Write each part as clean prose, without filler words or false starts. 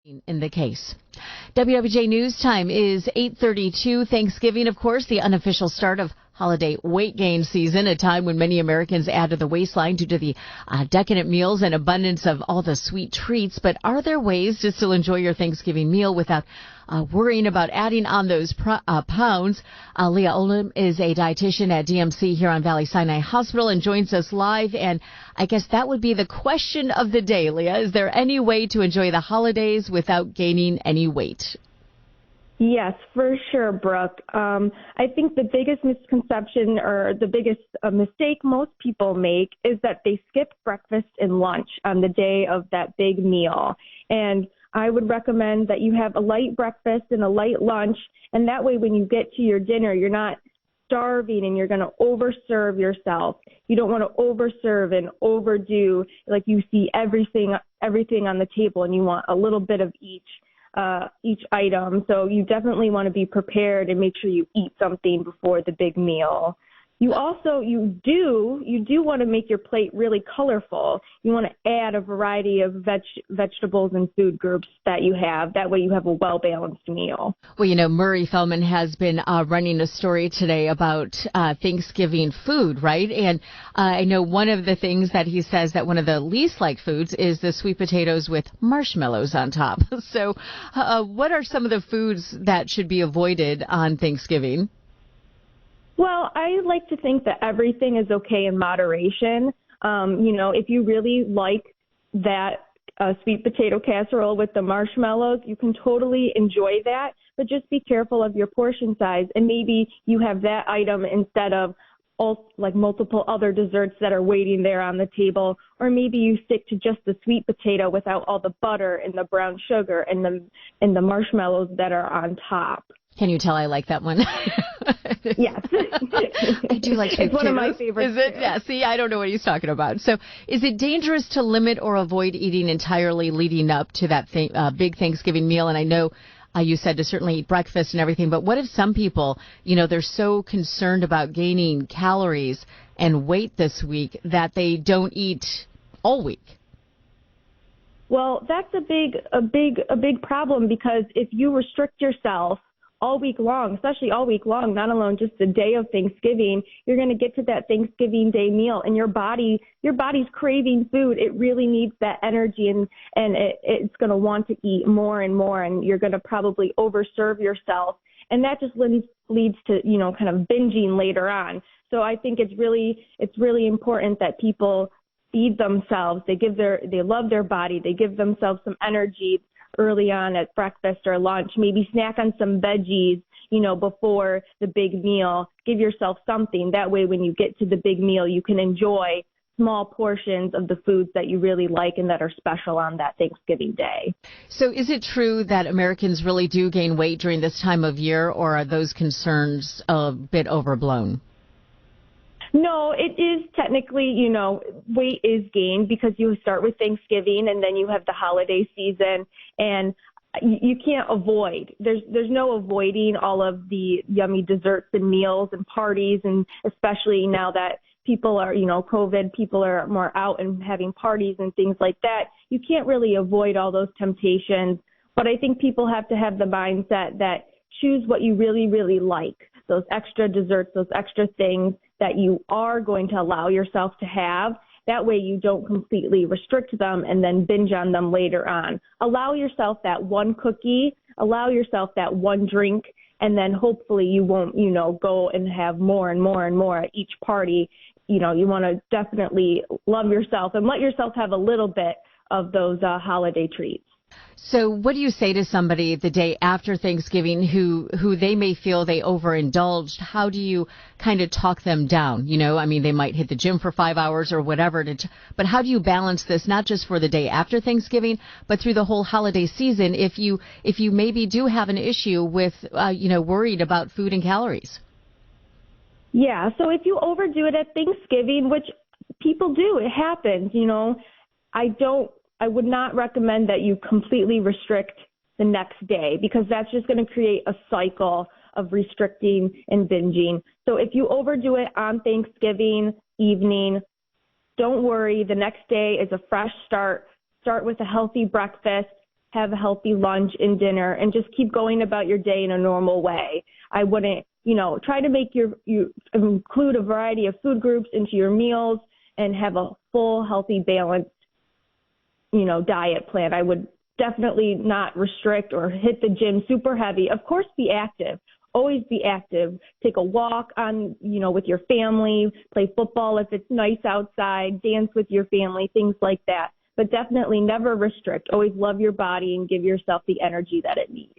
in the case. WWJ News Time is 8:32. Thanksgiving, of course, the unofficial start of holiday weight gain season, a time when many Americans add to the waistline due to the decadent meals and abundance of all the sweet treats. But are there ways to still enjoy your Thanksgiving meal without worrying about adding on those pounds? Leah Oldham is a dietitian at DMC Huron Valley-Sinai Hospital and joins us live. And I guess that would be the question of the day, Leah. Is there any way to enjoy the holidays without gaining any weight? Yes, for sure, Brooke. I think the biggest misconception or the biggest mistake most people make is that they skip breakfast and lunch on the day of that big meal. And I would recommend that you have a light breakfast and a light lunch, and that way when you get to your dinner, you're not starving and you're going to overserve yourself. You don't want to overserve and overdo, like you see everything on the table and you want a little bit of each item. So you definitely want to be prepared and make sure you eat something before the big meal. You do want to make your plate really colorful. You want to add a variety of vegetables and food groups that you have. That way you have a well-balanced meal. Well, you know, Murray Feldman has been running a story today about Thanksgiving food, right? And I know one of the things that he says that one of the least liked foods is the sweet potatoes with marshmallows on top. So what are some of the foods that should be avoided on Thanksgiving? Well, I like to think that everything is okay in moderation. If you really like that sweet potato casserole with the marshmallows, you can totally enjoy that, but just be careful of your portion size. And maybe you have that item instead of multiple other desserts that are waiting there on the table, or maybe you stick to just the sweet potato without all the butter and the brown sugar and the marshmallows that are on top. Can you tell I like that one? Yes. I do like sweet potatoes. It's one of my favorites. Is it? Yeah, see, I don't know what he's talking about. So is it dangerous to limit or avoid eating entirely leading up to that big Thanksgiving meal? And I know you said to certainly eat breakfast and everything, but what if some people, they're so concerned about gaining calories and weight this week that they don't eat all week? Well, that's a big problem, because if you restrict yourself all week long, especially all week long, not alone just the day of Thanksgiving, you're going to get to that Thanksgiving Day meal and your body's craving food. It really needs that energy, and it's going to want to eat more and more, and you're going to probably overserve yourself. And that just leads to, kind of binging later on. So I think it's really important that people feed themselves. They love their body. They give themselves some energy early on at breakfast or lunch. Maybe snack on some veggies, before the big meal. Give yourself something. That way, when you get to the big meal, you can enjoy small portions of the foods that you really like and that are special on that Thanksgiving Day. So is it true that Americans really do gain weight during this time of year, or are those concerns a bit overblown? No, it is technically, weight is gained because you start with Thanksgiving and then you have the holiday season, and you can't avoid. There's no avoiding all of the yummy desserts and meals and parties, and especially now that people are, COVID, people are more out and having parties and things like that. You can't really avoid all those temptations, but I think people have to have the mindset that choose what you really, really like. Those extra desserts, those extra things that you are going to allow yourself to have. That way you don't completely restrict them and then binge on them later on. Allow yourself that one cookie, allow yourself that one drink, and then hopefully you won't, go and have more and more and more at each party. You want to definitely love yourself and let yourself have a little bit of those holiday treats. So what do you say to somebody the day after Thanksgiving who they may feel they overindulged? How do you kind of talk them down? They might hit the gym for 5 hours or whatever, but how do you balance this, not just for the day after Thanksgiving, but through the whole holiday season if you maybe do have an issue with, worried about food and calories? Yeah, so if you overdo it at Thanksgiving, which people do, it happens, I would not recommend that you completely restrict the next day, because that's just going to create a cycle of restricting and binging. So if you overdo it on Thanksgiving evening, don't worry. The next day is a fresh start. Start with a healthy breakfast. have a healthy lunch and dinner, and just keep going about your day in a normal way. I wouldn't, try to make you include a variety of food groups into your meals and have a full, healthy, balanced, diet plan. I would definitely not restrict or hit the gym super heavy. Of course, be active. Always be active. Take a walk with your family, play football if it's nice outside, dance with your family, things like that. But definitely never restrict. Always love your body and give yourself the energy that it needs.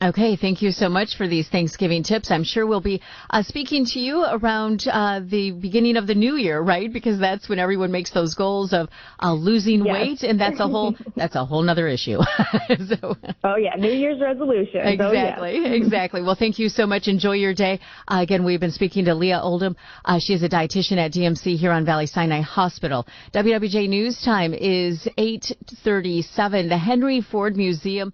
Okay, thank you so much for these Thanksgiving tips. I'm sure we'll be speaking to you around the beginning of the new year, right? Because that's when everyone makes those goals of losing weight, and that's a whole nother issue. Oh yeah, New Year's resolution. Exactly. Well, thank you so much. Enjoy your day. Again, we've been speaking to Leah Oldham. She is a dietitian at DMC Huron Valley-Sinai Hospital. WWJ News Time is 8:37. The Henry Ford Museum